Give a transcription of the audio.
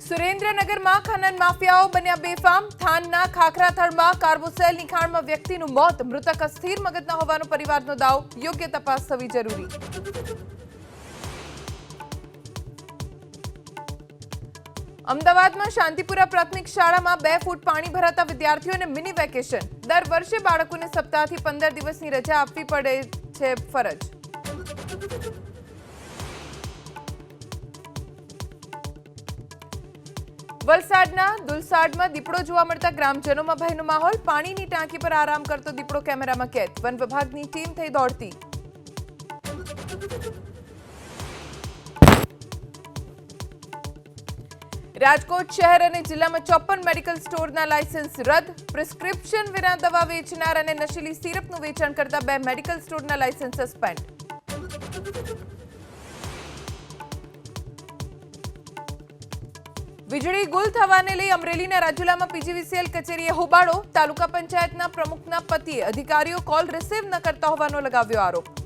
સુરેન્દ્રનગરમાં ખનન માફિયાઓ બન્યા બેફામ. થાનના ખાખરાથળમાં કાર્બોસેલની ખાણમાં વ્યક્તિનું મોત. મૃતક અસ્થિર મગજના હોવાનો પરિવારનો દાવો. યોગ્ય તપાસ થવી જરૂરી. અમદાવાદમાં શાંતિપુરા પ્રાથમિક શાળામાં 2 ફૂટ પાણી ભરાતા વિદ્યાર્થીઓને મિની વેકેશન. દર વર્ષે બાળકોને સપ્તાહથી 15 દિવસની રજા આપવી પડે છે ફરજ. વલસાડના દુલસાડમાં દીપડો જોવા મળતા ગ્રામજનોમાં ભયનો માહોલ. પાણીની ટાંકી પર આરામ કરતો દીપડો કેમેરામાં કેદ. વન વિભાગની ટીમ થઈ દોડતી. રાજકોટ શહેર અને જિલ્લામાં 54 મેડિકલ સ્ટોરના લાયસન્સ રદ. પ્રિસ્ક્રિપ્શન વિના દવા વેચનાર અને નશીલી સિરપનું વેચાણ કરતા 2 મેડિકલ સ્ટોરના લાયસન્સ સસ્પેન્ડ. વીજળી ગુલ થવાને લઈ અમરેલીના રાજુલામાં પીજીવીસીએલ કચેરીએ હોબાળો. તાલુકા પંચાયતના પ્રમુખના પતિએ અધિકારીઓ કોલ રિસીવ ન કરતા હોવાનો લગાવ્યો આરોપ.